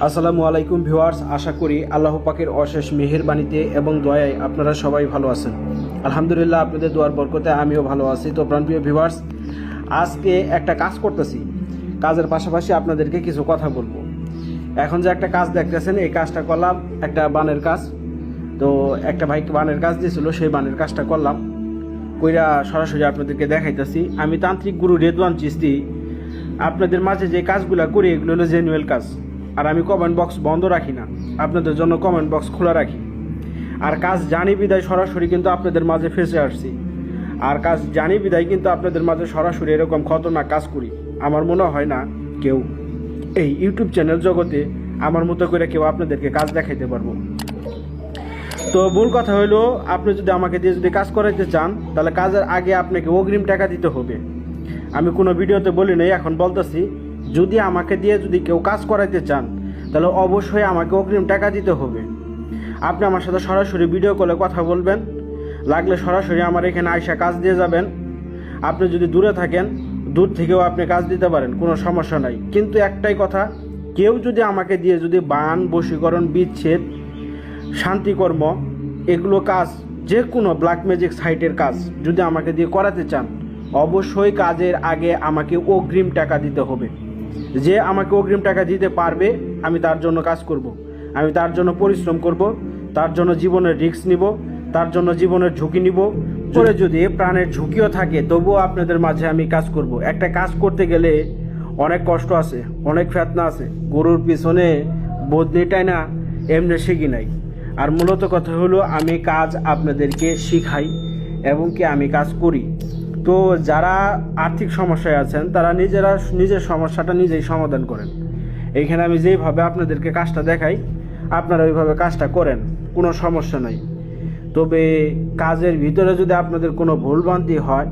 আসসালামু আলাইকুম ভিউয়ার্স, আশা করি আল্লাহ পাকের অশেষ মেহেরবানিতে এবং দয়ায় আপনারা সবাই ভালো আছেন। আলহামদুলিল্লাহ, আপনাদের দোয়ার বরকতে আমিও ভালো আছি। তো প্রাণপ্রিয় ভিউয়ার্স, আজকে একটা কাজ করতেছি, কাজের পাশাপাশি আপনাদেরকে কিছু কথা বলবো। এখন যে একটা কাজ দেখতেছেন, এই কাজটা করলাম, একটা বানের কাজ। তো একটা ভাইকে বানের কাজ দিয়েছিল, সেই বানের কাজটা করলাম, কইরা সরাসরি আপনাদেরকে দেখাইতেছি। আমি তান্ত্রিক গুরু রেদওয়ান চিস্তি আপনাদের মাঝে যে কাজগুলো করি এগুলো হলো জেনুয়েল কাজ। আর আমি কমেন্ট বক্স বন্ধ রাখি না, আপনাদের জন্য কমেন্ট বক্স খোলা রাখি। আর কাজ জানি বিদায় সরাসরি কিন্তু আপনাদের মাঝে ফেসে আসছি। আর কাজ জানি বিদায় কিন্তু আপনাদের মাঝে সরাসরি এরকম খতরনাক কাজ করি। আমার মনে হয় না কেউ এই ইউটিউব চ্যানেল জগতে আমার মতো করে কেউ আপনাদেরকে কাজ দেখাইতে পারবো। তো মূল কথা হলো, আপনি যদি আমাকে দিয়ে যদি কাজ করাইতে চান, তাহলে কাজের আগে আপনাকে অগ্রিম টাকা দিতে হবে। আমি কোনো ভিডিওতে বলি নাই, এখন বলতেছি, যদি আমাকে দিয়ে যদি কেউ কাজ করাইতে চান, তাহলে অবশ্যই আমাকে অগ্রিম টাকা দিতে হবে। আপনি আমার সাথে সরাসরি ভিডিও কলে কথা বলবেন, লাগলে সরাসরি আমার এখানে আইসা কাজ দিয়ে যাবেন। আপনি যদি দূরে থাকেন, দূর থেকেও আপনি কাজ দিতে পারেন, কোনো সমস্যা নাই। কিন্তু একটাই কথা, কেউ যদি আমাকে দিয়ে যদি বান, বশীকরণ, বিচ্ছেদ, শান্তিকর্ম, এগুলো কাজ, যে কোনো ব্ল্যাক ম্যাজিক সাইটের কাজ যদি আমাকে দিয়ে করাতে চান, অবশ্যই কাজের আগে আমাকে অগ্রিম টাকা দিতে হবে। যে আমাকে অগ্রিম টাকা দিতে পারবে, আমি তার জন্য কাজ করব, আমি তার জন্য পরিশ্রম করব, তার জন্য জীবনের রিস্ক নিব, তার জন্য জীবনের ঝুঁকি নিব। পরে যদি প্রাণের ঝুঁকিও থাকে, তবুও আপনাদের মাঝে আমি কাজ করব। একটা কাজ করতে গেলে অনেক কষ্ট আছে, অনেক ফেতনা আছে। গরুর পিছনে বদনি টাইনা এমনি শিখি নাই। আর মূলত কথা হলো, আমি কাজ আপনাদেরকে শিখাই এবং কি আমি কাজ করি। তো যারা আর্থিক সমস্যায় আছেন, তারা নিজের সমস্যাটা নিজেই সমাধান করেন। এইখানে আমি যেইভাবে আপনাদেরকে কাজটা দেখাই, আপনারা ওইভাবে কাজটা করেন, কোনো সমস্যা নাই। তবে কাজের ভিতরে যদি আপনাদের কোনো ভুলভ্রান্তি হয়,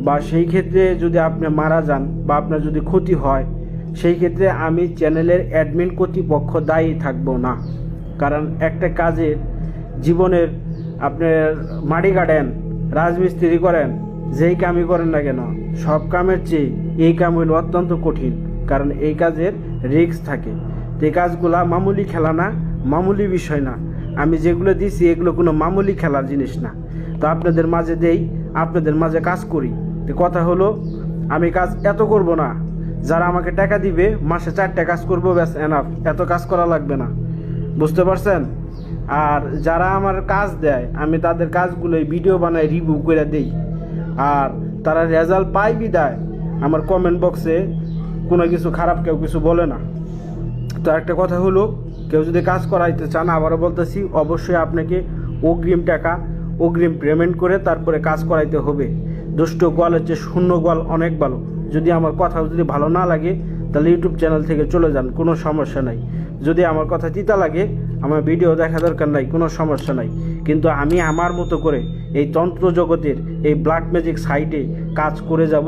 বা সেই ক্ষেত্রে যদি আপনি মারা যান বা আপনার যদি ক্ষতি হয়, সেই ক্ষেত্রে আমি চ্যানেলের অ্যাডমিন কর্তৃপক্ষ দায়ী থাকবো না। কারণ একটা কাজের জীবনের, আপনার মাটি কাটেন, রাজমিস্ত্রি করেন, যেই কামই করেন না কেন, সব কামের চেয়ে এই কাম হইল অত্যন্ত কঠিন। কারণ এই কাজের রিস্ক থাকে। তো এই কাজগুলা মামুলি খেলা না, মামুলি বিষয় না। আমি যেগুলো দিছি এগুলো কোনো মামুলি খেলার জিনিস না। তো আপনাদের মাঝে দেই, আপনাদের মাঝে কাজ করি। তো কথা হলো, আমি কাজ এত করব না। যারা আমাকে টাকা দিবে, মাসে 4টা কাজ করবো, ব্যাস এনাফ, এত কাজ করা লাগবে না। বুঝতে পারছেন? আর যারা আমার কাজ দেয়, আমি তাদের কাজগুলোই ভিডিও বানাই, রিভিউ করে দেই। আর তারা রেজাল্ট পায় বিদায় আমার কমেন্ট বক্সে কোনো কিছু খারাপ কেউ কিছু বলে না। তো একটা কথা হলো, কেউ যদি কাজ করাইতে চান, আবারও বলতেছি, অবশ্যই আপনাকে অগ্রিম টাকা, অগ্রিম পেমেন্ট করে তারপরে কাজ করাইতে হবে। দুষ্ট গোয়ালের চেয়ে শূন্য গোয়াল অনেক ভালো। যদি আমার কথা যদি ভালো না লাগে, তাহলে ইউটিউব চ্যানেল থেকে চলে যান, কোনো সমস্যা নাই। যদি আমার কথা তিতা লাগে, আমার ভিডিও দেখা দরকার নাই, কোনো সমস্যা নাই। কিন্তু আমি আমার মতো করে এই তন্ত্র জগতের, এই ব্ল্যাক ম্যাজিক সাইটে কাজ করে যাব,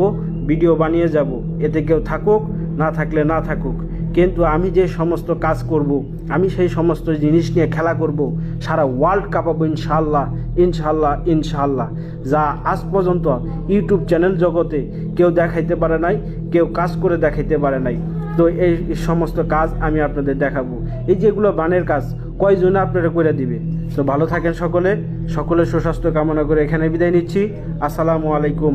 ভিডিও বানিয়ে যাব। এতে কেউ থাকুক, না থাকলে না থাকুক, কিন্তু আমি যে সমস্ত কাজ করব, আমি সেই সমস্ত জিনিস নিয়ে খেলা করব, সারা ওয়ার্ল্ড কাঁপাবো ইনশাআল্লাহ, ইনশাআল্লাহ, ইনশাআল্লাহ। যা আজ পর্যন্ত ইউটিউব চ্যানেল জগতে কেউ দেখাইতে পারে নাই, কেউ কাজ করে দেখাইতে পারে নাই। তো এই সমস্ত কাজ আমি আপনাদের দেখাবো। এই যেগুলো বানের কাজ, কয়জনে আপনারা করে দিবে। তো ভালো থাকেন সকলে, সকলের সুস্বাস্থ্য কামনা করে এখানে বিদায় নিচ্ছি। আসসালামু আলাইকুম।